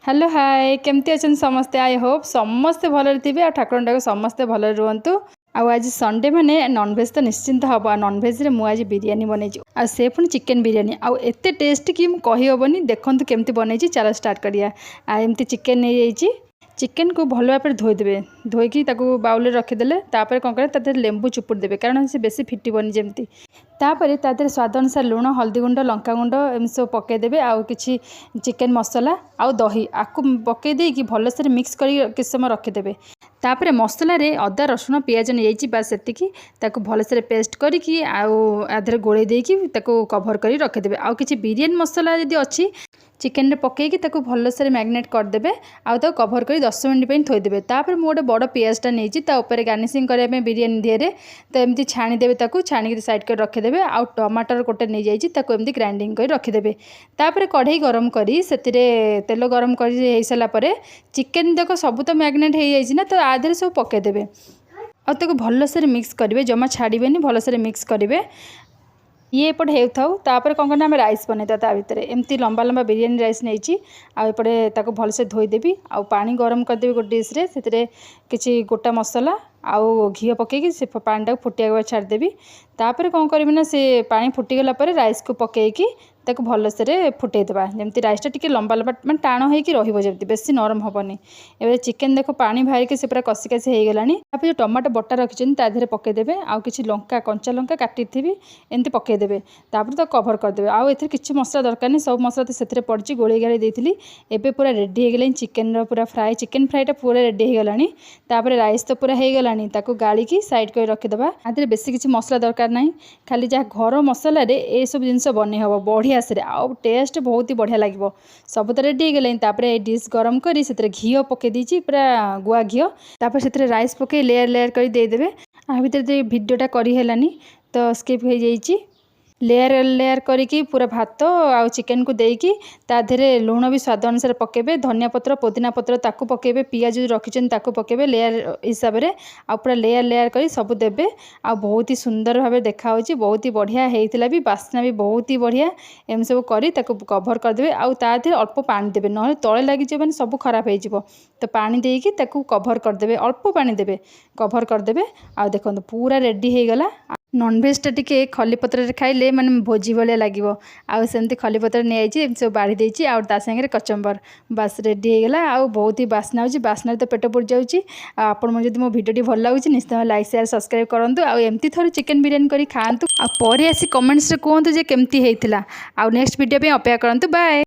Hello hi केमती अच्छा समस्ते आई होप समस्ते भलरे थे आ ठाकुर डाक समस्ते भलरे रुहतु। आज संडे माने नॉनवेज तो निश्चिंत हम आ नॉनवेज रे मु आज बिरियानी बनई आ से पुणी चिकेन बिरियानी आउ एते टेस्ट कि कही हेनी देखु केमती बनई चलो स्टार्ट करिया। एमती चिकेन नहीं जाइए चिकेन को भल भाव धोईदेवे धोईकी बाउल रखीदे तापर कौन करें लेंबू चुपुड़ देवे कारण से बेसी फिटबनी जमती तापर तादेह स्वाद अनुसार लुण हल्दी गुंड लंका गुंड एम सब पकईदेवे आउ कि चिकेन मसला आउ दही आपको पकईदे भलसे मिक्स कर किस समय रखीदे तापर मसला रे अदा रसुण पियाज नहीं बास से भलसे पेस्ट करके आधे गोले देकी कभर कर रखीदे आउ कि बिरियानी मसला जदि अच्छी चिकेन रे पकईकी भलसे मैग्नेट करदे आउ कभर कर 10 मिनट थोईदेवे तापर मुझे बड़ पियाजटा नहीं गार्निशिंग करने बिरियानी दिहरे तो एमती छाणीदेवे छाणी साइड कर रखीदे आउ टमाटर गोटे नहीं जाइए ग्राइंडिंग कर रखीदे तापर कढ़ई गरम करी से तेल गरम कर सारापर चिकेन देख सब तो मैग्नेट हो जाइए ना तो आधे सब पकईदेवे आउ भलसे मिक्स करेंगे जमा छाड़बेनि भलसे मिक्स करेंगे ये एपटे होतापर कौन करना आम राइस बनईता ता भितर एमती लंबा लंबा बिरियानी राइस नहीं आउपटे भलसे धोईदेवी आउ पानी गरम करदेवी गोटे डिश्रे से किसी गोटा मसला आउ घी पकईकी से पानी फुटिया छाड़देवी तापर कौन करी ना से पानी फुटीगला राइस को पकईकी भलसे फुटेदेवा जमी राइसटा टी लंबा लंबा मैं टाण होमती बेसी नरम हेनी एवं चिकेन देख पानी बाहर के पूरा कषि कषि हो गलानी जो टमाटो बटा रखिंट तादेह पकईदेवे आउ कि लंका कंचा लंका काटी थी एमती पकईदेवे तापर तो कभर करदेवे आउ ए किसी मसला दरकार नहीं सब मसला तो से पड़ी गोली गाड़ी देती एवं पूरा रेडी हो गला चिकेन पूरा फ्राए चिकेन फ्राएटा पूरा रेडी हो गलानी तापर राइस तो पूरा हो गलानी गाड़ी की साइड कर रखीदे आधे बेसी किसी मसला दरकार नहीं खाली जहाँ घर मसला ये सब जिन बन हम बढ़िया से आउ टेस्ट बहुत ही बढ़िया लगे सब तो रेडी हो गला डिश गरम कर घी पकई देती पूरा गुआ घी तापर से राइस पकई लेयर लेयर कर देदेवे आ भर भिडियोटा करनी तो स्किप हो जाइए लेयर लेयर करिकी पूरा भात आउ चिकेन को देकी ताधे लुण भी स्वाद अनुसार पकेबे धनिया पत्र पुदीना पत्र ताकू पकेबे पियाज जो रखिछन ताकू पकेबे लेयर हिसाब रे आ पूरा लेयर लेयर करी सब देबे आ बहुत ही सुंदर भाव देखा होची बहुत ही बढ़िया हेइतिला भी बास्ना भी बहुत ही बढ़िया एम सब करी ताकू कवर कर देबे आ ताधे अल्प पानी देबे न तळे लागि जे माने सब खराब हे जिवो तो पानी देकी ताकू कवर कर देबे अल्प पानी देबे कवर कर देबे आ देखो पूरा रेडी हे गला नॉनवेजटा टी खली पत्र खाइले माने भोजी भाया लगे आमती खली पत्र नहीं सब बाढ़ी देती आउ सागर कचम्बर बास रेडी हो गला आउ बहुत ही बास्ना हो बास्ना तो पेट पुड़ जाऊँगी आपड़ जब मो भिडियोटी भल लगे निश्चय लाइक शेयर सब्सक्राइब करूँ आमती थोड़े चिकेन बिरियानी करी खातु आसी कमेंट्स कहतु जे केमती होता आउ नेक्स्ट वीडियो पे अपेक्षा करूँ बाय।